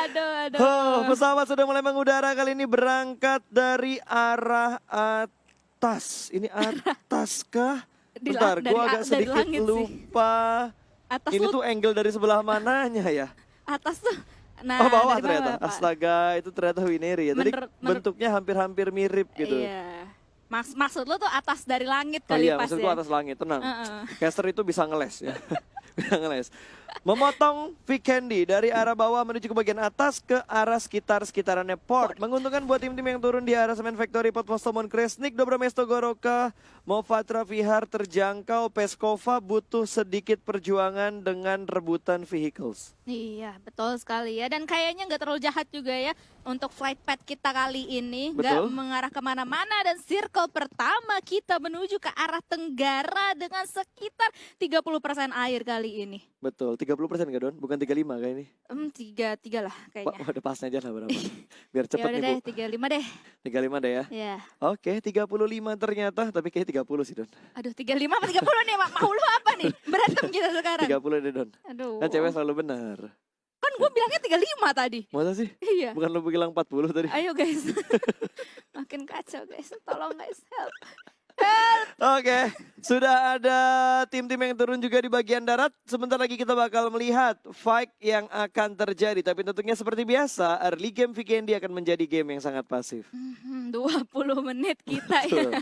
Aduh. Pesawat sudah mulai mengudara, kali ini berangkat dari arah atas. Ini atas kah? Bentar, gue agak sedikit lupa. Atas ini tuh angle dari sebelah mananya ya? Atas tuh. Nah, oh bawah dari ternyata. bawah, Astaga, itu ternyata Wineri ya. Tadi bentuknya hampir-hampir mirip gitu. Iya. Maksud lo tuh atas dari langit Oh kali iya, pas maksudku ya? atas langit, tenang. Caster itu bisa ngeles ya. Bisa ngeles. Memotong Vikendi dari arah bawah menuju ke bagian atas ke arah sekitarannya port. Menguntungkan buat tim-tim yang turun di arah Semen Factory, Potpostomon, Kresnik, Dobromesto, Goroka, Movatra, Vihar terjangkau. Peskova butuh sedikit perjuangan dengan rebutan vehicles. Iya, betul sekali ya. Dan kayaknya nggak terlalu jahat juga ya untuk flight path kita kali ini. Nggak mengarah kemana-mana dan circle pertama kita menuju ke arah tenggara dengan sekitar 30% air kali ini. Betul, 30% nggak Don? Bukan 35 kayak ini? 3 lah kayaknya. Udah pasnya aja lah berapa. Biar cepet ya nih Bu. 35 deh. 35 deh ya? Iya. Oke, 35 ternyata, tapi kayak 30 sih Don. Aduh, 35 apa 30 nih? Mau lu apa nih? Berantem kita sekarang. 30 deh Don. Aduh. Kan cewek selalu benar. Kan gue bilangnya 35 tadi. Masa sih? Iya. Bukan lu bilang 40 tadi? Ayo guys. Makin kacau guys. Tolong guys, help. Oke, sudah ada tim-tim yang turun juga di bagian darat. Sebentar lagi kita bakal melihat fight yang akan terjadi. Tapi tentunya seperti biasa, early game Vikendi akan menjadi game yang sangat pasif. 20 menit kita ya.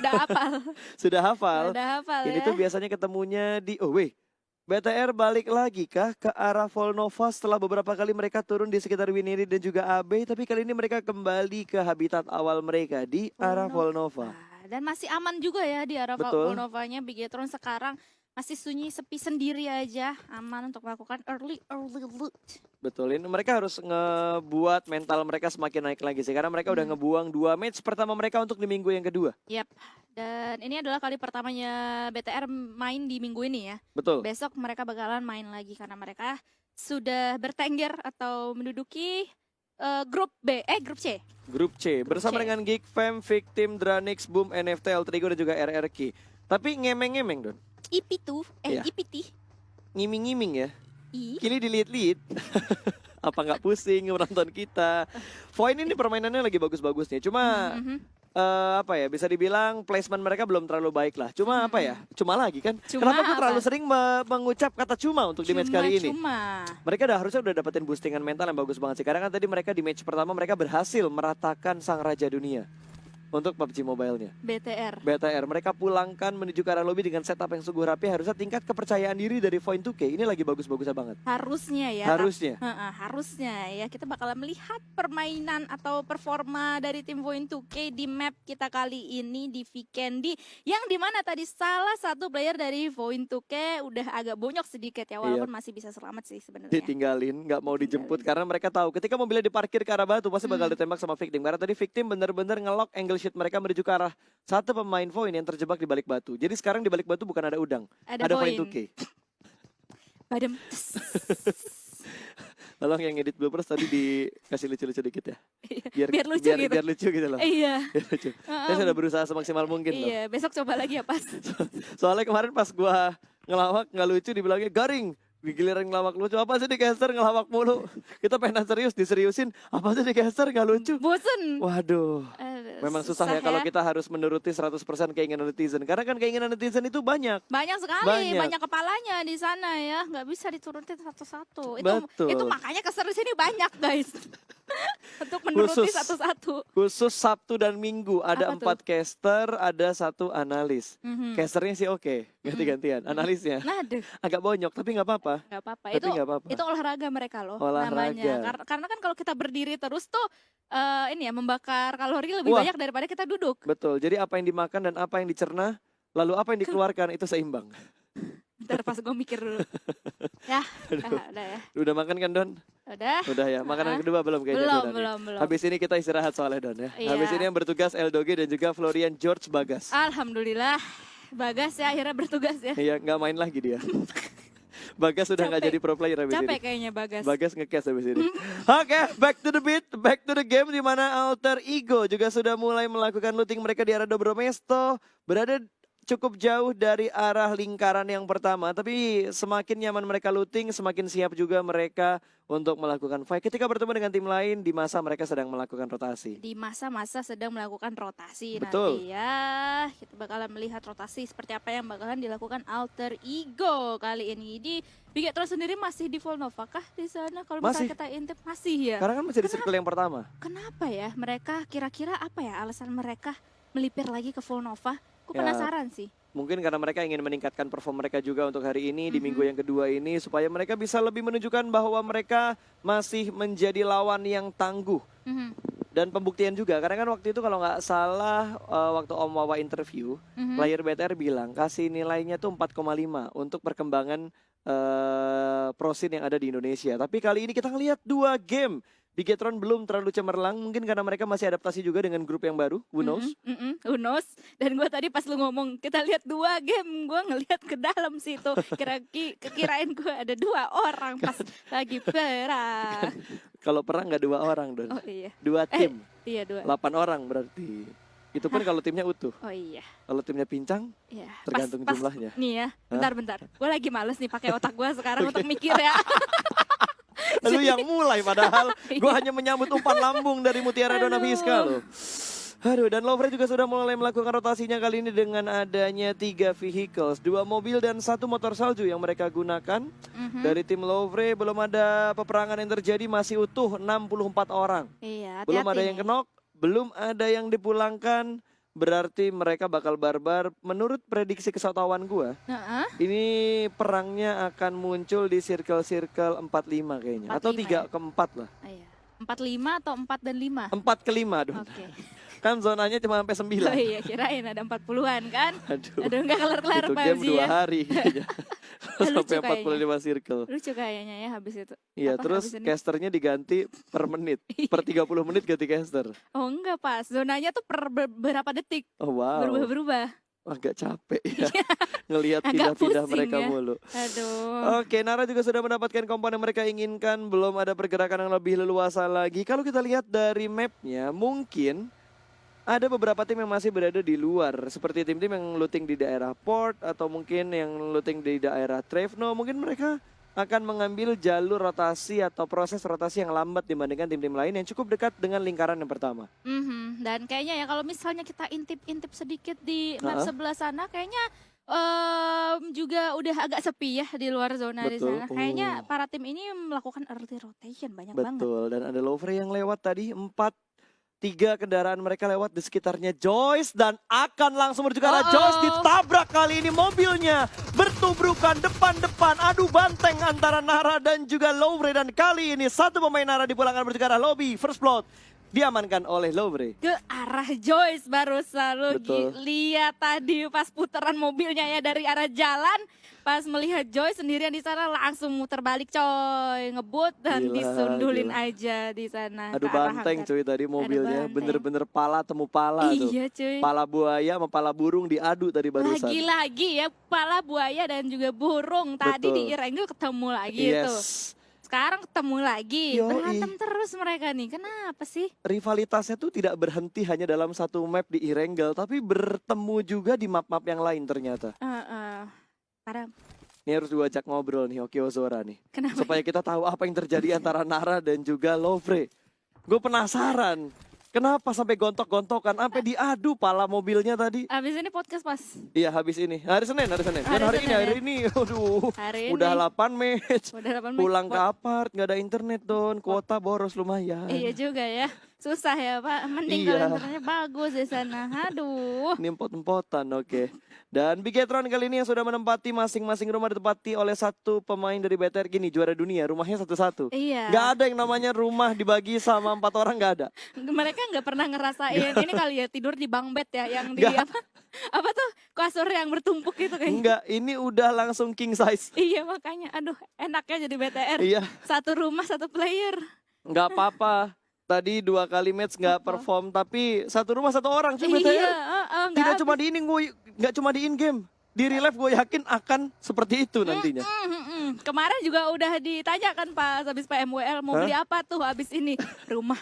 Udah hafal. Sudah hafal. Udah hafal Ini ya. tuh biasanya ketemunya di... Oh wait, BTR balik lagi kah ke arah Volnova setelah beberapa kali mereka turun di sekitar Winiri dan juga AB. Tapi kali ini mereka kembali ke habitat awal mereka di arah Volnova. Dan masih aman juga ya di arah Volnovanya. Bigetron sekarang masih sunyi sepi sendiri aja. Aman untuk melakukan early loot. Betul, ini mereka harus ngebuat mental mereka semakin naik lagi sih. Karena mereka udah ngebuang 2 match pertama mereka untuk di minggu yang kedua. Yap, dan ini adalah kali pertamanya BTR main di minggu ini ya. Betul. Besok mereka bakalan main lagi karena mereka sudah bertengger atau menduduki grup C. Grup C, bersama dengan Geek Fam, Victim, Dranix, Boom, NFT, Altrigo dan juga RRQ. Tapi ngemeng-ngemeng Don. IP2, Iya. IPT. Ngiming-ngiming ya. Kini dilihat-lihat. Apa nggak pusing menonton kita. Void ini permainannya lagi bagus-bagusnya. Cuma apa ya, bisa dibilang placement mereka belum terlalu baik lah. Cuma apa ya, cuma lagi kan. Kenapa gue terlalu sering mengucap kata cuma untuk di match kali ini. Mereka harusnya udah dapetin boostingan mental yang bagus banget sih. Karena kan tadi mereka di match pertama mereka berhasil meratakan sang raja dunia. Untuk PUBG Mobile-nya. BTR. Mereka pulangkan menuju ke arah lobby dengan setup yang sungguh rapi. Harusnya tingkat kepercayaan diri dari Void 2K ini lagi bagus-bagusnya banget. Harusnya ya. Harusnya ya. Kita bakalan melihat permainan atau performa dari tim Void 2K di map kita kali ini di Vikendi. Yang dimana tadi salah satu player dari Void 2K udah agak bonyok sedikit ya. Walaupun masih bisa selamat sih sebenarnya. Ditinggalin, nggak mau dijemput. Karena mereka tahu ketika mobilnya diparkir ke arah batu pasti bakal ditembak sama Victim. Karena tadi Victim bener-bener ngelock angle shoot mereka menuju ke arah satu pemain Void yang terjebak di balik batu. Jadi sekarang di balik batu bukan ada udang, ada Void 2K. Badem. Tolong yang edit bloopers tadi dikasih lucu-lucu dikit ya. Biar lucu gitu. Biar lucu gitu loh. Iya. Biar lucu. Saya sudah berusaha semaksimal mungkin loh. Iya, besok coba lagi ya pas. Soalnya kemarin pas gua ngelawak nggak lucu dibilangnya garing. Di giliran ngelawak lucu, apa sih di caster ngelawak mulu. Kita pengen serius, diseriusin. Apa sih di caster nggak lucu. Bosen. Waduh. Memang susah ya kalau kita harus menuruti 100% keinginan netizen. Karena kan keinginan netizen itu banyak. Banyak sekali, banyak kepalanya di sana ya. Nggak bisa diturutin satu-satu. Itu makanya caster di sini banyak guys. Untuk menuruti satu-satu. Khusus Sabtu dan Minggu ada 4 caster, ada 1 analis. Casternya sih oke, ganti-gantian. Analisnya agak bonyok tapi nggak apa-apa. Nggak apa-apa. Itu olahraga mereka loh olahraga. namanya. Karena kan kalau kita berdiri terus tuh ini ya membakar kalori lebih banyak daripada kita duduk. Betul. Jadi apa yang dimakan dan apa yang dicerna, lalu apa yang dikeluarkan itu seimbang. Bentar pas gue mikir dulu. Ya, udah ya. Udah makan kan Don? Udah ya. Makanan kedua belum kayaknya. Belum. Habis ini kita istirahat soalnya Don ya. Iya. Habis ini yang bertugas Eldoge dan juga Florian George Bagas. Alhamdulillah. Bagas ya akhirnya bertugas ya. Iya, nggak main lagi dia. Bagas sudah nggak jadi pro player habis ini. Capek kayaknya Bagas. Bagas nge-cast habis ini. Oke, back to the beat, back to the game di mana Alter Ego juga sudah mulai melakukan looting mereka di arah Dobromesto. Berada cukup jauh dari arah lingkaran yang pertama, tapi semakin nyaman mereka looting, semakin siap juga mereka untuk melakukan fight. Ketika bertemu dengan tim lain, di masa mereka sedang melakukan rotasi. Di masa-masa sedang melakukan rotasi. Betul. Nanti ya. Kita bakalan melihat rotasi seperti apa yang bakalan dilakukan Alter Ego kali ini. Di Bigetron sendiri masih di Volnova kah di sana? Kalau misalnya kita intip masih ya. Karena kan masih di circle yang pertama. Kenapa ya mereka kira-kira apa ya alasan mereka melipir lagi ke Volnova? Aku Ya, penasaran sih. Mungkin karena mereka ingin meningkatkan perform mereka juga untuk hari ini di minggu yang kedua ini supaya mereka bisa lebih menunjukkan bahwa mereka masih menjadi lawan yang tangguh. Dan pembuktian juga karena kan waktu itu kalau nggak salah waktu Om Wawa interview, player BTR bilang kasih nilainya tuh 4,5 untuk perkembangan prosin yang ada di Indonesia. Tapi kali ini kita ngelihat 2 game. Bigetron belum terlalu cemerlang, mungkin karena mereka masih adaptasi juga dengan grup yang baru, who knows? Who knows? Dan gue tadi pas lu ngomong kita lihat 2 game, gue ngelihat ke dalam situ, kirain gue ada 2 orang pas lagi perang. Kalau perang nggak 2 orang, Don. Oh iya. 2 tim. Iya 2. 8 orang berarti. Itu pun kalau timnya utuh. Oh iya. Kalau timnya pincang, Iya. tergantung jumlahnya. Nih ya, bentar. Gue lagi males nih pakai otak gue sekarang untuk mikir ya. Lu yang mulai padahal gue hanya menyambut umpan lambung dari Mutiara Dona Fiska loh. Aduh, dan Lovre juga sudah mulai melakukan rotasinya kali ini dengan adanya 3 vehicles, 2 mobil dan 1 motor salju yang mereka gunakan. Dari tim Lovre belum ada peperangan yang terjadi, masih utuh 64 orang. Iya, Belum ada yang kenok, belum ada yang dipulangkan. Berarti mereka bakal barbar. Menurut prediksi kesotauan gue, ini perangnya akan muncul di circle-circle 45 kayaknya. 45 atau 3 ya? ke 4 lah. Iya. 45 atau 4 dan 5? 4 ke 5 dong. Oke. Kan zonanya cuma sampai 9. Oh iya, kirain ada 40-an kan? Aduh, Aduh, nggak kelar-kelar itu Pak game Uzi 2 ya. hari kayaknya. Lucu Sampai 45 circle. Lucu kayaknya ya habis itu. Iya, Apa, terus habis ini? casternya diganti per menit. Per 30 menit ganti caster. Oh enggak pas, zonanya tuh per beberapa detik Oh wow. berubah-berubah. Agak capek ya. Ngelihat Agak pindah-pindah pusing mereka ya. mulu. Aduh. Oke, Nara juga sudah mendapatkan komponen yang mereka inginkan. Belum ada pergerakan yang lebih leluasa lagi. Kalau kita lihat dari mapnya, mungkin ada beberapa tim yang masih berada di luar. Seperti tim-tim yang looting di daerah port, atau mungkin yang looting di daerah Trevno. Mungkin mereka akan mengambil jalur rotasi atau proses rotasi yang lambat dibandingkan tim-tim lain yang cukup dekat dengan lingkaran yang pertama. Dan kayaknya ya kalau misalnya kita intip-intip sedikit di map sebelah sana, kayaknya juga udah agak sepi ya di luar zona di Betul. sana. Kayaknya para tim ini melakukan early rotation banyak banget. Betul, dan ada Lovre yang lewat tadi 3 kendaraan mereka lewat di sekitarnya Joyce dan akan langsung menuju ke arah Joyce. Ditabrak kali ini mobilnya, bertubrukan depan-depan, adu banteng antara Nara dan juga Lovre, dan kali ini 1 pemain Nara dipulangkan menuju ke arah lobby. First blood diamankan oleh Lovre. Ke arah Joyce barusan lu Betul. lihat tadi pas putaran mobilnya ya dari arah jalan, pas melihat Joyce sendirian di sana langsung muter balik coy, ngebut dan Gila, disundulin gila. aja di sana. Adu ke arah banteng hanggar. cuy tadi mobilnya, banteng. bener-bener pala temu pala tuh. Iya cuy. Pala buaya sama pala burung diadu tadi barusan. Lagi-lagi ya pala buaya dan juga burung tadi Betul. di Irengel ketemu lagi Yes. tuh. Sekarang ketemu lagi, Yoi. berantem terus mereka nih. Kenapa sih? Rivalitasnya tuh tidak berhenti hanya dalam satu map di Irengel, tapi bertemu juga di map-map yang lain ternyata. Parah. Ini harus diajak ngobrol nih Oki Ozora nih. Kenapa? Supaya kita tahu apa yang terjadi antara Nara dan juga Lovre. Gue penasaran. Kenapa sampai gontok-gontokan, sampai diadu pala mobilnya tadi. Abis ini podcast pas. Iya habis ini, hari Senin. Dan Hari hari Senin, ini, aduh. Hari Udah ini. 8 match. Udah 8 Pulang ke apart, gak ada internet Don. Kuota boros lumayan. Iya juga ya. Susah ya Pak. Mending Iya. kalau internetnya bagus di sana. Aduh. Ini empot-empotan, oke. Dan Bigetron kali ini yang sudah menempati masing-masing rumah ditempati oleh 1 pemain dari BTR. Gini, juara dunia, rumahnya satu-satu. Iya. Gak ada yang namanya rumah dibagi sama 4 orang, gak ada. Mereka nggak pernah ngerasain ini kali ya tidur di bunk bed ya yang di Nggak. apa tuh kasur yang bertumpuk gitu kayaknya. Enggak, ini udah langsung king size. Iya makanya, aduh enaknya jadi BTR. Iya, Satu rumah satu player. nggak apa-apa. Tadi 2 kali match nggak perform, tapi 1 rumah 1 orang sih Iya, BTR. nggak Tidak habis. cuma di ini, nggak cuma di in game. Di real life gue yakin akan seperti itu nantinya. Kemarin juga udah ditanyakan Pak habis PMWL mau beli apa tuh habis ini rumah.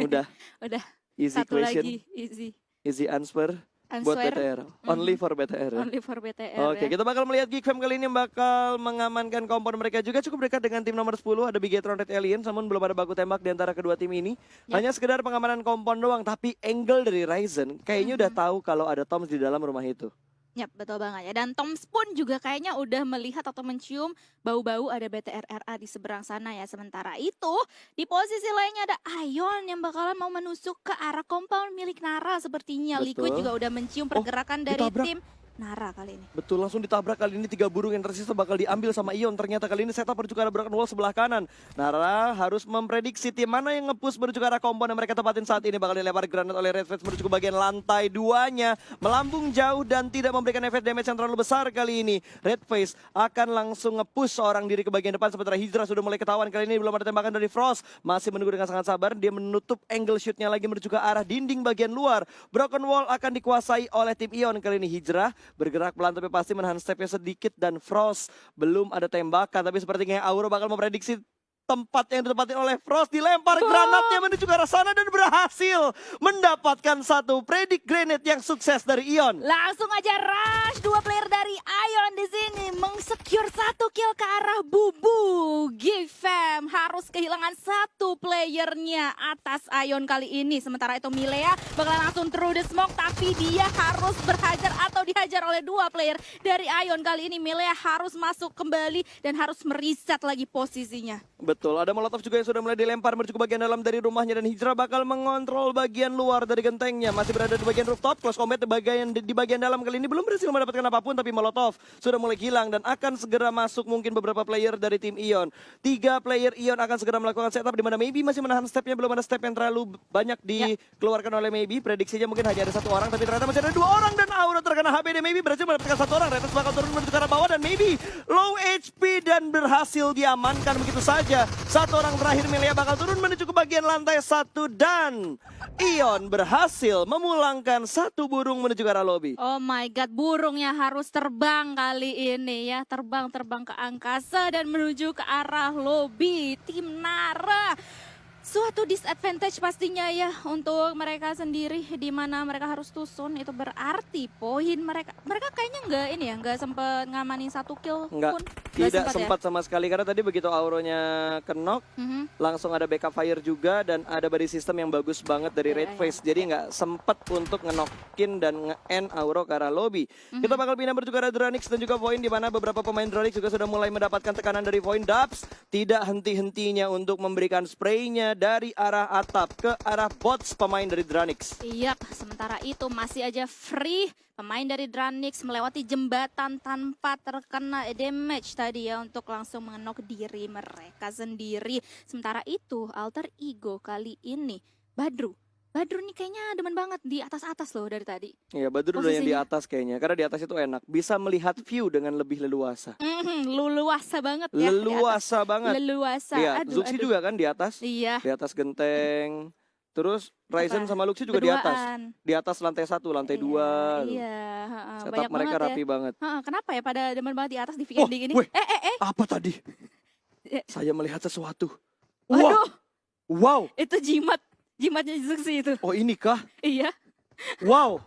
Udah Udah easy satu question, lagi easy. easy answer. buat Answer. BTR. Only for BTR ya. Only for BTR Oke, ya. kita bakal melihat Geek Fam kali ini yang bakal mengamankan kompon mereka juga cukup dekat dengan tim nomor 10, ada Bigetron Red Alien, namun belum ada baku tembak di antara kedua tim ini. Ya. Hanya sekedar pengamanan kompon doang, tapi angle dari Ryzen kayaknya udah tahu kalau ada Toms di dalam rumah itu. Yap, betul banget ya. Dan Toms pun juga kayaknya udah melihat atau mencium bau-bau ada BTR-RA di seberang sana ya. Sementara itu, di posisi lainnya ada Ion yang bakalan mau menusuk ke arah compound milik Nara sepertinya. Betul. Liquid juga udah mencium pergerakan dari ditabrak. tim Nara kali ini. Betul, langsung ditabrak kali ini 3 burung yang tersisa bakal diambil sama Ion. Ternyata kali ini setup menuju ke arah Broken Wall sebelah kanan. Nara harus memprediksi tim mana yang nge-push menuju ke arah kompon yang mereka tepatin saat ini. Bakal dilempar granat oleh Red Face menuju ke bagian lantai 2-nya. Melambung jauh dan tidak memberikan efek damage yang terlalu besar kali ini. Red Face akan langsung nge-push seorang diri ke bagian depan. Sementara Hydra sudah mulai ketahuan kali ini. Belum ada tembakan dari Frost. Masih menunggu dengan sangat sabar. Dia menutup angle shootnya lagi menuju ke arah dinding bagian luar. Broken Wall akan dikuasai oleh tim Ion. Kali ini Hydra bergerak pelan tapi pasti menahan stepnya sedikit. Dan Frost belum ada tembakan. Tapi sepertinya Auro bakal memprediksi tempat yang ditempati oleh Frost, dilempar granatnya menuju ke arah sana dan berhasil mendapatkan satu predict grenade yang sukses dari Ion. Langsung aja rush dua player dari Ion di sini mengsecure satu kill ke arah Bubu. Geek Fam harus kehilangan satu playernya atas Ion kali ini. Sementara itu Milea bakalan langsung through the smoke, tapi dia harus berhajar atau dihajar oleh dua player dari Ion kali ini. Milea harus masuk kembali dan harus mereset lagi posisinya. Betul, ada Molotov juga yang sudah mulai dilempar menuju ke bagian dalam dari rumahnya dan Hijrah bakal mengontrol bagian luar dari gentengnya. Masih berada di bagian rooftop, close combat di bagian dalam kali ini belum berhasil mendapatkan apapun, tapi Molotov sudah mulai hilang dan akan segera masuk mungkin beberapa player dari tim Ion. 3 player Ion akan segera melakukan setup di mana Maybe masih menahan stepnya, belum ada step yang terlalu banyak dikeluarkan oleh Maybe. Prediksinya mungkin hanya ada 1 orang, tapi ternyata masih ada 2 orang dan Aura terkena HBD. Maybe berhasil mendapatkan 1 orang. Retus bakal turun menuju ke arah bawah dan Maybe low HP dan berhasil diamankan begitu saja. 1 orang terakhir Milea bakal turun menuju ke bagian lantai 1 dan Ion berhasil memulangkan 1 burung menuju ke arah lobby. Oh my god, burungnya harus terbang kali ini ya. Terbang ke angkasa dan menuju ke arah lobby tim Nara. Suatu disadvantage pastinya ya untuk mereka sendiri, di mana mereka harus tusun. Itu berarti poin mereka kayaknya nggak sempat ngamanin 1 kill Enggak, pun. tidak sempat sama sekali karena tadi begitu Auronya kenok, langsung ada backup fire juga dan ada body system yang bagus banget dari Red Face. Jadi nggak sempat untuk ngenokin dan nge-end Auro ke arah lobby. Kita bakal pindah menuju ke arah Dranix dan juga Void, di mana beberapa pemain Dranix juga sudah mulai mendapatkan tekanan dari Void. Dubs tidak henti-hentinya untuk memberikan spraynya dari arah atap ke arah bots pemain dari Dranix. Iya, sementara itu masih aja free pemain dari Dranix melewati jembatan tanpa terkena damage tadi ya untuk langsung mengenok diri mereka sendiri. Sementara itu alter ego kali ini Badru nih kayaknya demen banget di atas-atas loh dari tadi. Iya, Badru udah yang di atas kayaknya, karena di atas itu enak, bisa melihat view dengan lebih leluasa. Leluasa banget ya. Leluasa banget. Leluasa. Iya, Zuxi juga kan di atas. Iya. Di atas genteng. Terus Ryzen sama Luxi juga di atas. Di atas lantai 1, lantai 2. Iya, Setup mereka rapi banget. Kenapa ya pada demen banget di atas di VND gini? Apa tadi? Saya melihat sesuatu. Waduh. Wow. Itu jimatnya Zuxi itu. Oh, ini kah? Iya. Wow.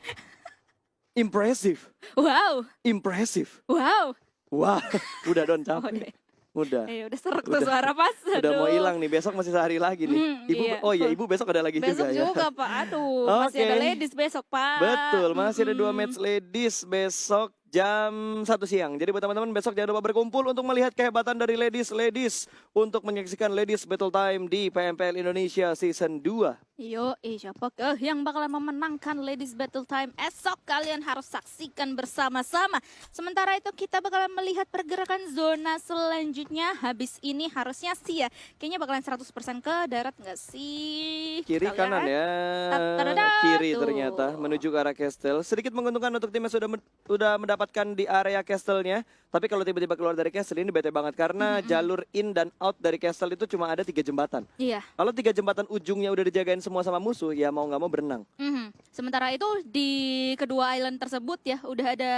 Impressive. Wow. Impressive. Wow. Wah, udah Don capek. Udah. Udah serak tuh suara pas. Udah mau hilang nih, besok masih sehari lagi nih. Ibu, iya. Oh iya, Ibu besok ada lagi besok juga ya. Besok juga Pak, aduh masih ada ladies besok Pak. Betul, masih ada 2 match ladies besok jam 1 siang. Jadi buat teman-teman besok jangan lupa berkumpul untuk melihat kehebatan dari ladies untuk menyaksikan ladies battle time di PMPL Indonesia season 2. Siapa yang bakalan memenangkan ladies battle time esok, kalian harus saksikan bersama-sama. Sementara itu kita bakalan melihat pergerakan zona selanjutnya. Habis ini harusnya sih ya, kayaknya bakalan 100% ke darat nggak sih? Kiri Kita kanan lihat. ya. Kiri ternyata menuju ke arah castle. Sedikit menguntungkan untuk tim yang sudah mendapatkan di area castle-nya. Tapi kalau tiba-tiba keluar dari castle ini bete banget karena jalur in dan out dari castle itu cuma ada 3 jembatan. Iya. Kalau 3 jembatan ujungnya udah dijagain semua sama musuh, ya mau nggak mau berenang. Sementara itu di kedua island tersebut ya udah ada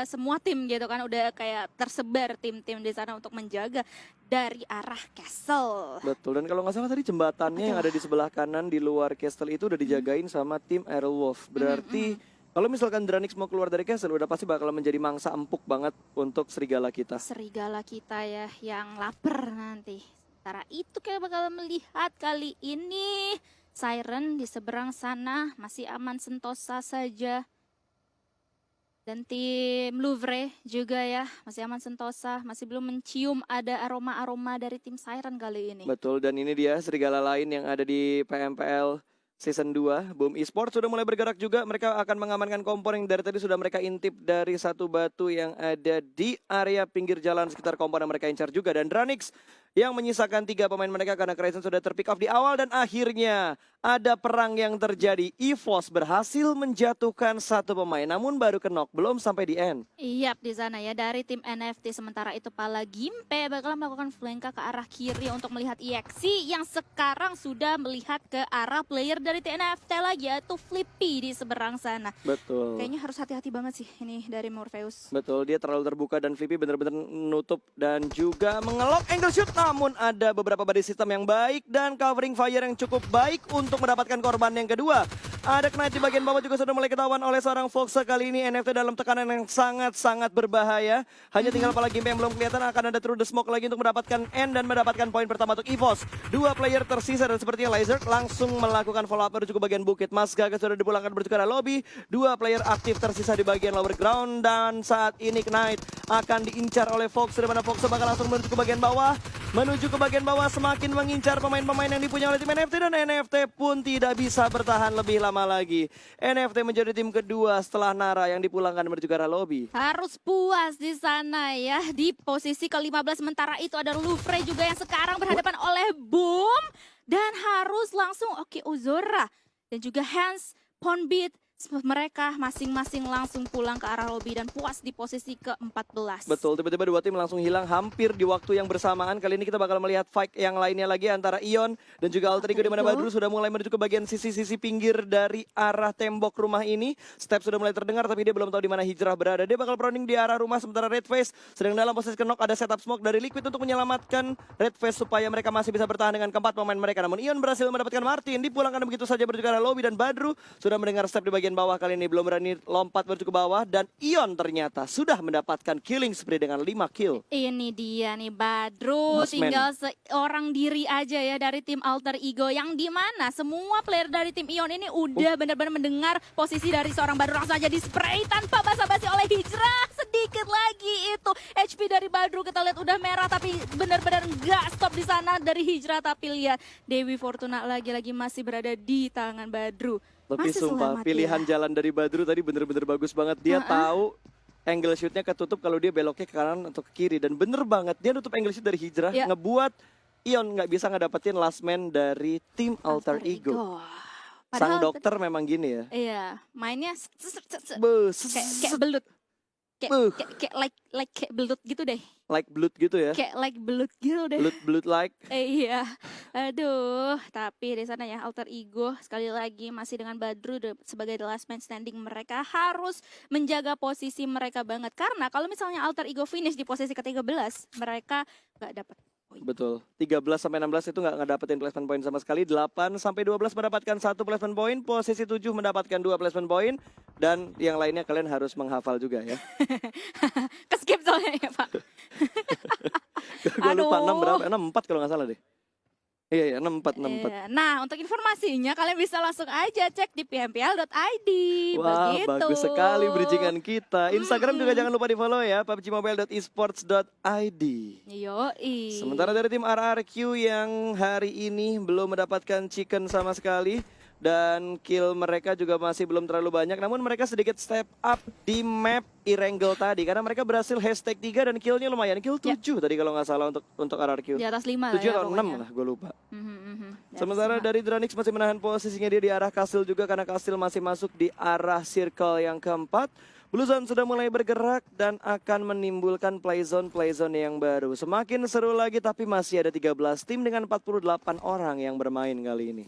semua tim gitu kan, udah kayak tersebar tim-tim di sana untuk menjaga dari arah castle. Betul, dan kalau nggak salah tadi jembatannya yang ada di sebelah kanan di luar castle itu udah dijagain sama tim Aerowolf. Berarti Kalau misalkan Dranix mau keluar dari castle, udah pasti bakal menjadi mangsa empuk banget untuk serigala kita. Serigala kita ya yang lapar nanti. Sementara itu kita bakal melihat kali ini Siren di seberang sana masih aman sentosa saja. Dan tim Louvre juga ya, masih aman sentosa, masih belum mencium ada aroma-aroma dari tim Siren kali ini. Betul, dan ini dia serigala lain yang ada di PMPL Season 2. Boom Esports sudah mulai bergerak juga. Mereka akan mengamankan kompor yang dari tadi sudah mereka intip dari satu batu yang ada di area pinggir jalan sekitar kompor yang mereka incar juga. Dan Dranix yang menyisakan 3 pemain mereka karena Crescent sudah terpick off di awal. Dan akhirnya ada perang yang terjadi. EVOS berhasil menjatuhkan satu pemain, namun baru kenok, belum sampai di end. Iya, di sana ya dari tim NFT. Sementara itu Pala Gimpe bakal melakukan flank ke arah kiri untuk melihat EXI yang sekarang sudah melihat ke arah player dari tim NFT lagi, yaitu Flippy di seberang sana. Betul. Kayaknya harus hati-hati banget sih ini dari Morpheus. Betul, dia terlalu terbuka dan Flippy benar-benar nutup dan juga mengelok angle shoot. Namun ada beberapa body system yang baik dan covering fire yang cukup baik untuk mendapatkan korban yang kedua. Ada Knight di bagian bawah juga sudah mulai ketahuan oleh seorang Fox. Kali ini NFT dalam tekanan yang sangat-sangat berbahaya. Hanya tinggal Pala Gimpe yang belum kelihatan, akan ada Through the Smoke lagi untuk mendapatkan end dan mendapatkan poin pertama untuk EVOS. 2 player tersisa dan sepertinya Laser langsung melakukan follow up menuju ke bagian bukit. Mas Gaga sudah dipulangkan menuju ke arah lobby. 2 player aktif tersisa di bagian lower ground dan saat ini Knight akan diincar oleh Fox, di mana Fox bakal langsung menuju ke bagian bawah. Menuju ke bagian bawah semakin mengincar pemain-pemain yang dipunya oleh tim NFT dan NFT pun tidak bisa bertahan lebih lama lagi. NFT menjadi tim kedua setelah Nara yang dipulangkan menuju ke arah lobby. Harus puas di sana ya. Di posisi ke-15 sementara itu ada Louvre juga yang sekarang berhadapan oleh Boom. Dan harus langsung Uzora dan juga Hans, Ponbit. Mereka masing-masing langsung pulang ke arah lobby dan puas di posisi ke-14. Betul, tiba-tiba 2 tim langsung hilang hampir di waktu yang bersamaan. Kali ini kita bakal melihat fight yang lainnya lagi antara Ion dan juga Alter Ego, di mana Badru sudah mulai menuju ke bagian sisi-sisi pinggir dari arah tembok rumah ini. Step sudah mulai terdengar tapi dia belum tahu di mana Hijrah berada. Dia bakal proning di arah rumah, sementara Redface sedang dalam posisi knock. Ada setup smoke dari Liquid untuk menyelamatkan Redface supaya mereka masih bisa bertahan dengan keempat pemain mereka. Namun Ion berhasil mendapatkan Martin, dipulangkan begitu saja menuju ke arah lobby dan Badru sudah mendengar step di bagian bawah, kali ini belum berani lompat menuju ke bawah dan Ion ternyata sudah mendapatkan killing spree dengan 5 kill. Ini dia nih Badru, tinggal seorang diri aja ya dari tim Alter Ego, yang dimana semua player dari tim Ion ini udah benar-benar mendengar posisi dari seorang Badru, langsung aja di spray tanpa basa-basi oleh Hijrah. Sedikit lagi itu HP dari Badru kita lihat udah merah, tapi benar-benar nggak stop di sana dari Hijrah. Tapi lihat Dewi Fortuna lagi-lagi masih berada di tangan Badru. Tapi Masih sumpah selamat pilihan ya. jalan dari Badru tadi bener-bener bagus banget. Dia tahu angle shootnya ketutup kalau dia beloknya ke kanan atau ke kiri. Dan bener banget dia nutup angle shoot dari Hijrah. Ngebuat Ion nggak bisa ngedapetin last man dari tim Alter Ego. Sang dokter memang gini ya. Iya, mainnya kayak belut. Kayak belut gitu deh. Like blood gitu ya. Kayak like belut gitu deh. Blood like. Iya. Aduh, tapi di sana ya Alter Ego sekali lagi masih dengan Badru sebagai the last man standing. Mereka harus menjaga posisi mereka banget, karena kalau misalnya Alter Ego finish di posisi ke-13, mereka nggak dapat poin. Betul. 13 sampai 16 itu nggak ngedapetin placement point sama sekali. 8 sampai 12 mendapatkan 1 placement point. Posisi 7 mendapatkan 2 placement point. Dan yang lainnya kalian harus menghafal juga ya. Keskip soalnya ya Pak. Gue lupa 6 berapa? 6-4 kalau nggak salah deh. Iya, 6-4. Nah, untuk informasinya kalian bisa langsung aja cek di pmpl.id. Wah, begitu. bagus sekali bridgingan kita. Instagram juga jangan lupa di follow ya, pubgmobile.esports.id. Yoi. Sementara dari tim RRQ yang hari ini belum mendapatkan chicken sama sekali. Dan kill mereka juga masih belum terlalu banyak. Namun mereka sedikit step up di map Erangel tadi. Karena mereka berhasil hashtag 3 dan killnya lumayan. Kill 7 tadi kalau nggak salah untuk RRQ. Di atas 5 7 ya, atau 6 lah, gue lupa. Sementara Sementara dari Dranix masih menahan posisinya dia di arah Kastil juga. Karena Kastil masih masuk di arah circle yang keempat. Blue Zone sudah mulai bergerak dan akan menimbulkan playzone yang baru. Semakin seru lagi, tapi masih ada 13 tim dengan 48 orang yang bermain kali ini.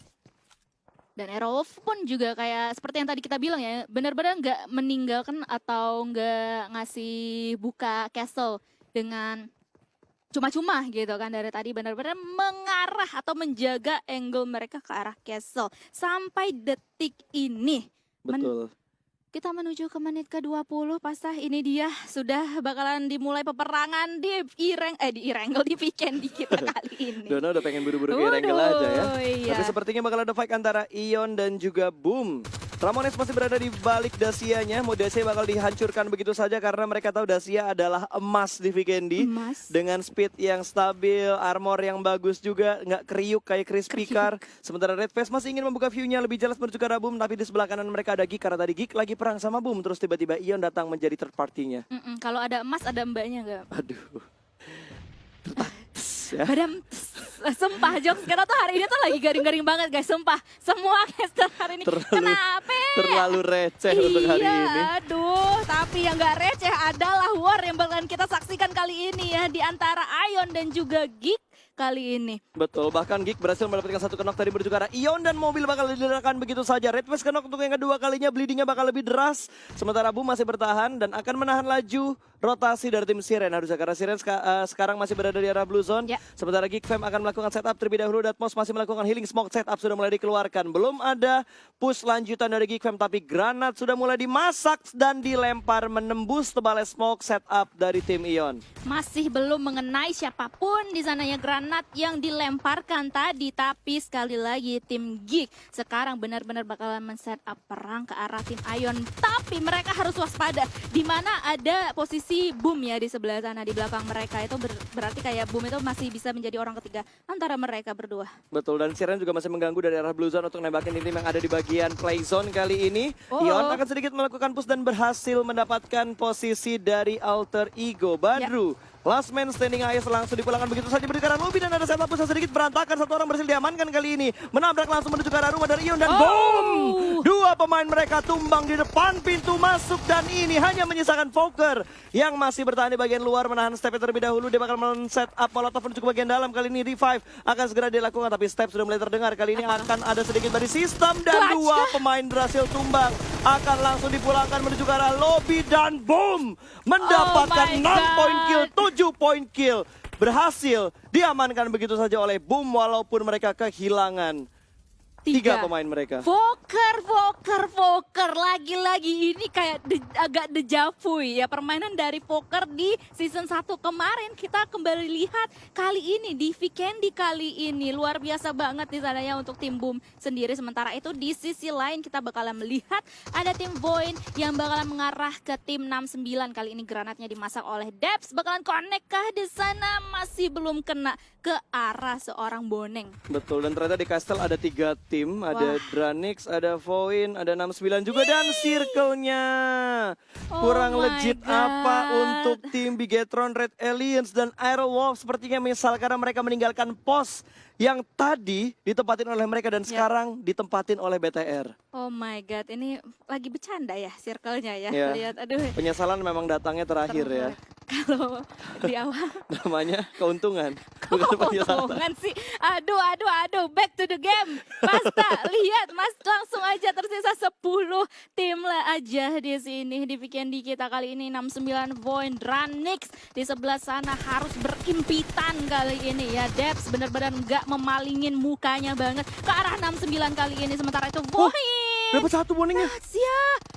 Dan Aerowolf pun juga kayak seperti yang tadi kita bilang ya, benar-benar nggak meninggalkan atau nggak ngasih buka castle dengan cuma-cuma gitu kan. Dari tadi benar-benar mengarah atau menjaga angle mereka ke arah castle sampai detik ini. Betul. Kita menuju ke menit ke-20, Pastah. Ini dia sudah bakalan dimulai peperangan di di weekend di kita kali ini. Dona udah pengen buru-buru ke Irengel aja ya. Iya. Tapi sepertinya bakal ada fight antara Ion dan juga Boom. Ramones masih berada di balik Dacia-nya. Mau Dacia bakal dihancurkan begitu saja karena mereka tahu Dacia adalah emas di Vikendi. Dengan speed yang stabil, armor yang bagus juga, nggak kriuk kayak Crispy Car. Sementara Red Face masih ingin membuka view-nya lebih jelas menuju ke arah Boom, tapi di sebelah kanan mereka ada Geek karena tadi Geek lagi perang sama Boom, terus tiba-tiba Ion datang menjadi third party-nya. Kalau ada emas ada mbaknya nggak? Aduh. Ya. Badam, sumpah jokes kita tuh hari ini tuh lagi garing-garing banget guys, sumpah. Semua caster hari ini kenapa? Terlalu receh untuk hari ini. Aduh, tapi yang gak receh adalah war yang bakalan kita saksikan kali ini ya, di antara Ion dan juga Geek kali ini. Betul, bahkan Geek berhasil mendapatkan satu knock tadi menuju ke arah Ion dan mobil bakal diledakan begitu saja. Red Face knock untuk yang kedua kalinya, bleedingnya bakal lebih deras. Sementara Boom masih bertahan dan akan menahan laju rotasi dari tim Siren harusnya karena Siren sekarang masih berada di arah Blue Zone. Sementara Geek Fam akan melakukan setup terlebih dahulu. Datmos masih melakukan healing smoke, setup sudah mulai dikeluarkan. Belum ada push lanjutan dari Geek Fam tapi granat sudah mulai dimasak dan dilempar menembus tebalnya smoke setup dari tim Ion. Masih belum mengenai siapapun di sananya granat yang dilemparkan tadi, tapi sekali lagi tim Geek sekarang benar-benar bakalan men-setup perang ke arah tim Ion. Tapi mereka harus waspada di mana ada posisi Boom ya di sebelah sana, di belakang mereka itu berarti kayak Boom itu masih bisa menjadi orang ketiga antara mereka berdua. Betul, dan Siren juga masih mengganggu dari arah Blue Zone untuk nembakin tim yang ada di bagian play zone kali ini. Ion akan sedikit melakukan push dan berhasil mendapatkan posisi dari alter ego Badru. Last man standing AS langsung dipulangkan begitu saja menuju ke arah lobby dan ada setup push yang sedikit berantakan. Satu orang berhasil diamankan kali ini. Menabrak langsung menuju ke arah rumah dari Ion dan boom! Dua pemain mereka tumbang di depan pintu masuk dan ini hanya menyisakan Fokker yang masih bertahan di bagian luar menahan step terlebih dahulu. Dia bakal men-set up molotov menuju ke bagian dalam. Kali ini revive akan segera dilakukan tapi step sudah mulai terdengar. Kali ini akan ada sedikit dari sistem dan dua pemain berhasil tumbang. Akan langsung dipulangkan menuju ke arah lobby dan boom! Mendapatkan 6 point kill, 7 point kill. Berhasil diamankan begitu saja oleh Boom walaupun mereka kehilangan tiga pemain mereka. Fokker. Lagi-lagi ini kayak agak dejavu ya. Permainan dari Fokker di season 1 kemarin kita kembali lihat kali ini di Vikendi kali ini. Luar biasa banget di sana ya untuk tim Boom sendiri. Sementara itu di sisi lain kita bakalan melihat ada tim Void yang bakalan mengarah ke tim 69. Kali ini granatnya dimasak oleh Debs. Bakalan connect kah di sana? Masih belum kena ke arah seorang Boneng. Betul, dan ternyata di Castle ada 3 tim, ada Dranix, ada Voin, ada 69 juga dan circle-nya. Kurang legit apa untuk tim Bigetron, Red Aliens dan Aerowolf sepertinya misal karena mereka meninggalkan pos yang tadi ditempatin oleh mereka dan sekarang ditempatin oleh BTR. Oh my god, ini lagi bercanda ya circle-nya ya. Lihat, aduh. Penyesalan memang datangnya terakhir ya. Kalau di awal namanya keuntungan. Keuntungan sih. Aduh, back to the game. Pasta, lihat Mas, langsung aja tersisa 10 tim lah aja di sini di Vikendi kita kali ini. 69 Void, Dranix di sebelah sana harus berimpitan kali ini ya. Debs benar-benar nggak memalingin mukanya banget ke arah 69 kali ini. Sementara itu Void dapat satu Boningnya.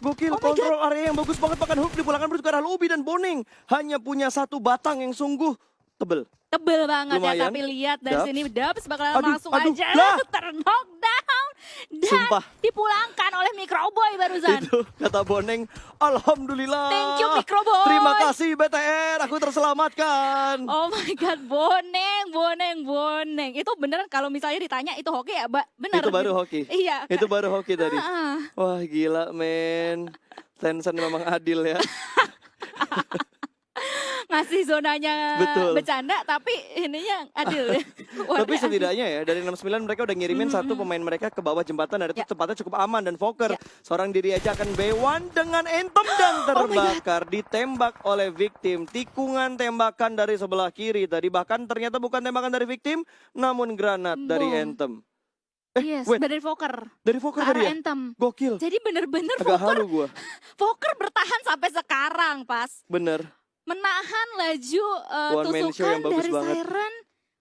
Gokil, kontrol area yang bagus banget. Bahkan Hook dipulangkan menuju ke arah lobby dan Boning hanya punya satu batang yang sungguh tebel. Tebel banget ya, tapi lihat dari sini Dubs bakalan langsung aja ter-knockdown dan dipulangkan oleh Microboy barusan. Itu kata Boneng, alhamdulillah. Thank you Microboy. Terima kasih BTR, aku terselamatkan. Oh my god, Boneng. Itu beneran kalau misalnya ditanya itu hoki ya, Mbak? Bener. Itu baru hoki. Iya. Itu baru hoki tadi. Wah gila men, Tencent memang adil ya. Ngasih zonanya bercanda tapi ininya adil ya. Tapi setidaknya ya dari 69 mereka udah ngirimin satu pemain mereka ke bawah jembatan dan itu tempatnya cukup aman dan Fokker seorang diri aja akan B1 dengan Anthem dan terbakar ditembak oleh victim. Tikungan tembakan dari sebelah kiri tadi bahkan ternyata bukan tembakan dari victim namun granat dari Anthem. Dari Fokker. Dari Fokker tadi ya? Anthem. Gokil. Jadi bener-bener agak halu gua. Fokker bertahan sampai sekarang pas. Bener. Menahan laju tusukan dari Siren.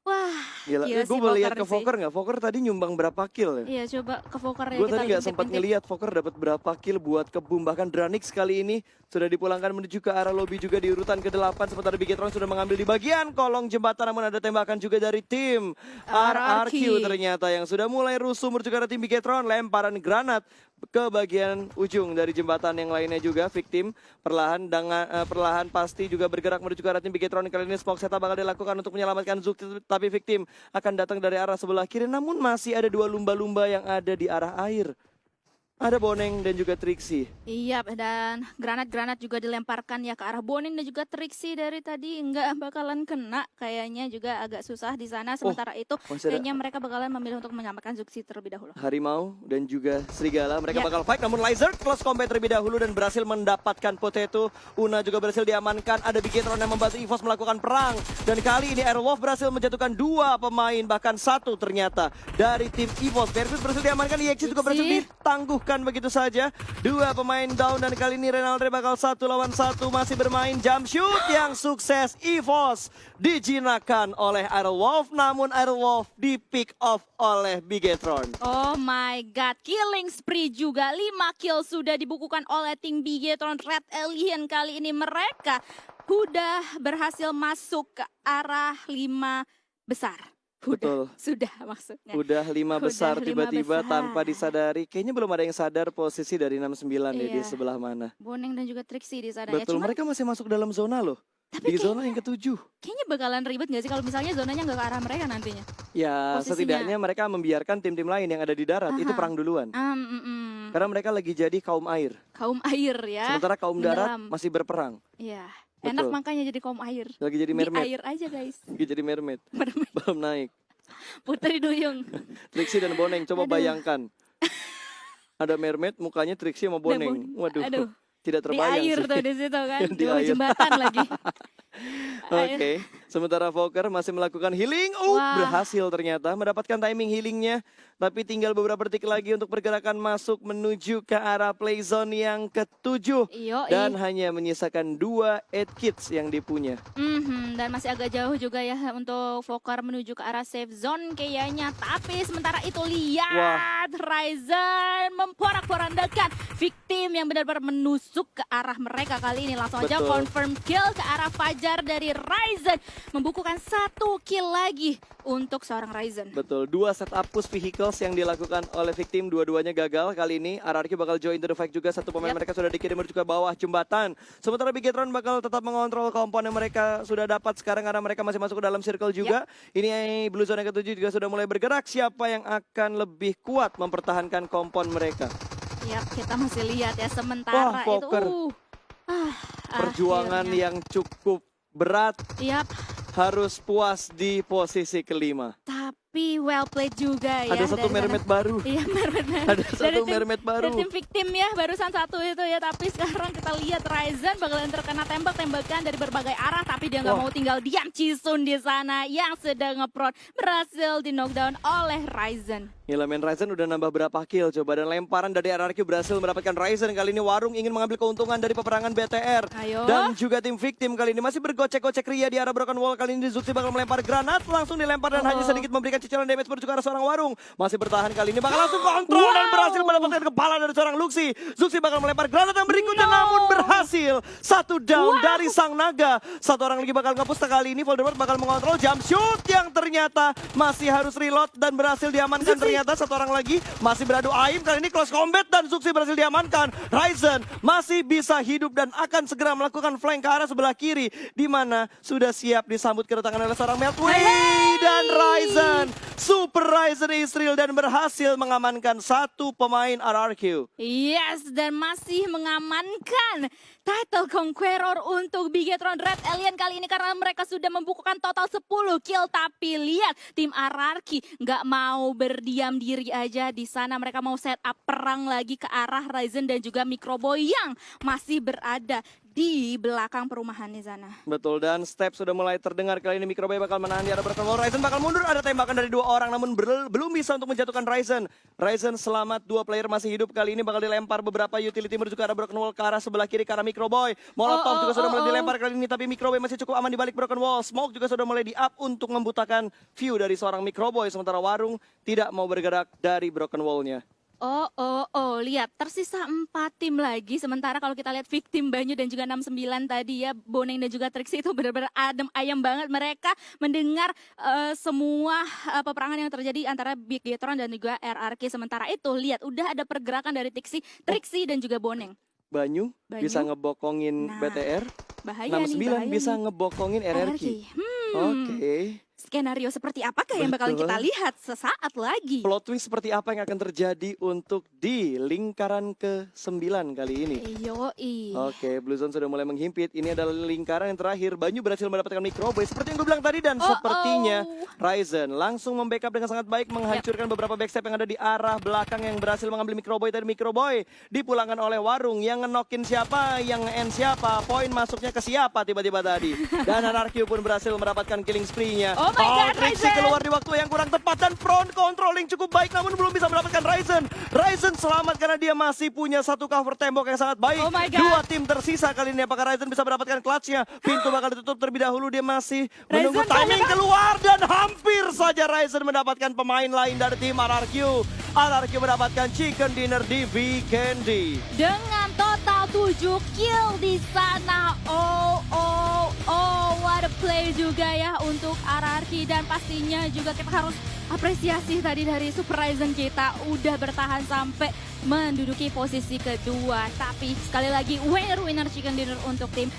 Wah, Gila, gila gue sih boleh lihat Voker ke sih. Voker nggak? Voker tadi nyumbang berapa kill ya? Iya, coba ke Voker ya Gue kita tadi nggak sempat intip-intip. ngeliat Voker dapat berapa kill buat ke Boom. Bahkan Dranix kali ini sudah dipulangkan menuju ke arah lobby juga di urutan ke-8. Sementara Bigetron sudah mengambil di bagian kolong jembatan. Namun ada tembakan juga dari tim RRQ ternyata yang sudah mulai rusuh menuju ke arah tim Bigetron. Lemparan granat ke bagian ujung dari jembatan yang lainnya juga. Victim perlahan pasti juga bergerak menuju ke arah tim Bigetron. Kali ini smoke setup bakal dilakukan untuk menyelamatkan Zuk, tapi Victim akan datang dari arah sebelah kiri. Namun masih ada dua lumba-lumba yang ada di arah air. Ada Boneng dan juga Trixie. Iya, dan granat-granat juga dilemparkan ya ke arah Boneng dan juga Trixie dari tadi nggak bakalan kena. Kayaknya juga agak susah di sana. Sementara itu kayaknya mereka bakalan memilih untuk menyelamatkan Zuxi terlebih dahulu. Harimau dan juga Serigala mereka bakal fight, namun Lizard close combat terlebih dahulu dan berhasil mendapatkan Potato. Una juga berhasil diamankan. Ada Bigetron yang membantu EVOS melakukan perang. Dan kali ini Airwolf berhasil menjatuhkan dua pemain, bahkan satu ternyata dari tim EVOS. Versus berhasil diamankan, EXE juga berhasil ditangguhkan begitu saja. Dua pemain down dan kali ini Renaldre bakal 1 lawan 1 masih bermain jump shoot yang sukses. EVOS dijinakan oleh Airwolf, namun Airwolf di pick off oleh Bigetron. Oh my god, killing spree juga. 5 kill sudah dibukukan oleh tim Bigetron Red Alien. Kali ini mereka sudah berhasil masuk ke arah 5 besar. Betul. Sudah maksudnya. Udah 5 besar tiba-tiba tanpa disadari. Kayaknya belum ada yang sadar posisi dari 69 ya di sebelah mana. Boneng dan juga Trixie di sana Betul, ya. mereka masih masuk dalam zona loh. Di zona yang ke-7. Kayaknya bakalan ribet gak sih kalau misalnya zonanya nggak ke arah mereka nantinya? Ya, posisinya. Setidaknya mereka membiarkan tim-tim lain yang ada di darat itu perang duluan. Karena mereka lagi jadi kaum air. Kaum air ya. Sementara kaum darat masih berperang. Iya. Enak makanya jadi kaum air. Lagi jadi mermaid. Di air aja guys. Lagi jadi mermaid. Belum naik. Putri Duyung. Trixie dan Boneng, coba bayangkan. Ada mermaid, mukanya Trixie sama Boneng. Waduh. Tidak terbayang di air sih. tuh di situ kan. Di bawah jembatan lagi. Oke. Sementara Voker masih melakukan healing. Berhasil ternyata mendapatkan timing healingnya. Tapi tinggal beberapa detik lagi untuk pergerakan masuk menuju ke arah play zone yang ke-7. Dan hanya menyisakan 2 8 kits yang dipunya. Dan masih agak jauh juga ya untuk Voker menuju ke arah safe zone kayaknya. Tapi sementara itu lihat Ryzen memporak-porandakan victim yang benar-benar menusuk ke arah mereka kali ini. Langsung aja confirm kill ke arah Fajar dari Ryzen. Membukukan 1 kill lagi untuk seorang Ryzen. Betul, 2 setup push vehicles yang dilakukan oleh victim, dua-duanya gagal. Kali ini RRQ bakal join to the fight juga. Satu pemain mereka sudah dikirim menuju ke bawah jembatan. Sementara Bigetron bakal tetap mengontrol komponen mereka sudah dapat sekarang karena mereka masih masuk ke dalam circle juga. Ini Blue Zone yang ke-7 juga sudah mulai bergerak. Siapa yang akan lebih kuat mempertahankan kompon mereka? Kita masih lihat ya sementara itu. Perjuangan yang cukup berat. Harus puas di posisi ke-5. Tapi well played juga ya. Ada satu mermaid baru. Iya, mermaid. Ada satu mermaid baru. Dari tim victim ya, barusan 1 itu ya. Tapi sekarang kita lihat Ryzen bakalan terkena tembak-tembakan dari berbagai arah. Tapi dia nggak mau tinggal diam. Cisun di sana yang sedang ngeprot berhasil di knockdown oleh Ryzen. Gila men, Ryzen udah nambah berapa kill coba. Dan lemparan dari RRQ berhasil mendapatkan Ryzen. Kali ini Warung ingin mengambil keuntungan dari peperangan BTR. Dan juga tim victim kali ini masih bergocek-gocek ria di arah broken wall. Kali ini Zuxi bakal melempar granat. Langsung dilempar dan hanya sedikit memberikan cicilan damage menuju ke arah seorang Warung. Masih bertahan kali ini bakal langsung kontrol dan berhasil mendapatkan kepala dari seorang Luxi. Zuxi bakal melempar granat yang berikutnya namun berhasil. 1 down dari sang naga. 1 orang lagi bakal nge-push. Kali ini Voldemort bakal mengontrol jump shoot yang ternyata masih harus reload dan berhasil diamankan. Ternyata 1 orang lagi masih beradu aim. Kali ini close combat dan Zuxi berhasil diamankan. Ryzen masih bisa hidup dan akan segera melakukan flank ke arah sebelah kiri. Di mana sudah siap disambut kedatangan oleh seorang Meltway. Dan Ryzen, Super Ryzen Israel dan berhasil mengamankan 1 pemain RRQ. Yes, dan masih mengamankan title Conqueror untuk Bigetron Red Alien kali ini karena mereka sudah membukukan total 10 kill. Tapi lihat tim RRQ nggak mau berdiam diri aja di sana. Mereka mau set up perang lagi ke arah Ryzen dan juga Microboy yang masih berada di belakang perumahan di sana. Betul, dan step sudah mulai terdengar. Kali ini Microboy bakal menahan di arah Broken Wall. Ryzen bakal mundur, ada tembakan dari 2 orang namun belum bisa untuk menjatuhkan Ryzen. Ryzen selamat, 2 player masih hidup. Kali ini bakal dilempar beberapa utility menuju ke arah Broken Wall, ke arah sebelah kiri, ke arah Microboy. Molotov juga sudah mulai dilempar kali ini, tapi Microboy masih cukup aman di balik Broken Wall. Smoke juga sudah mulai di-up untuk membutakan view dari seorang Microboy, sementara Warung tidak mau bergerak dari Broken Wall-nya. Lihat tersisa 4 tim lagi. Sementara kalau kita lihat victim Banyu dan juga 69 tadi ya, Boneng dan juga Trixie itu benar-benar adem ayam banget. Mereka mendengar semua peperangan yang terjadi antara Big Gatron dan juga RRQ. Sementara itu lihat udah ada pergerakan dari Trixie dan juga Boneng. Banyu bisa ngebokongin BTR, bahaya 69 nih, bisa ngebokongin RRQ. Oke. Skenario seperti apakah yang bakal kita lihat sesaat lagi? Plot twist seperti apa yang akan terjadi untuk di lingkaran ke-9 kali ini? Yoi. Oke, Blue Zone sudah mulai menghimpit. Ini adalah lingkaran yang terakhir. Banyu berhasil mendapatkan Microboy seperti yang gue bilang tadi, dan sepertinya Ryzen langsung membackup dengan sangat baik, menghancurkan beberapa backstep yang ada di arah belakang yang berhasil mengambil Microboy. Tadi Microboy dipulangkan oleh Warung yang ngenokin siapa, yang nge-end siapa, poin masuknya ke siapa tiba-tiba tadi. Dan Anarchy pun berhasil mendapatkan killing spree-nya. Oh my God, Trixie keluar di waktu yang kurang tepat dan front controlling cukup baik namun belum bisa mendapatkan Ryzen. Ryzen selamat karena dia masih punya satu cover tembok yang sangat baik. Oh my God. 2 tim tersisa kali ini, apakah Ryzen bisa mendapatkan clutch-nya? Pintu bakal ditutup terlebih dahulu, dia masih menunggu timing keluar dan hampir saja Ryzen mendapatkan pemain lain dari tim RRQ. RRQ mendapatkan chicken dinner di Vikendi. Dengan total 7 kill di sana. What a play juga ya untuk RRQ, dan pastinya juga kita harus apresiasi tadi dari Super Ryzen kita udah bertahan sampai menduduki posisi kedua. Tapi sekali lagi winner chicken dinner untuk tim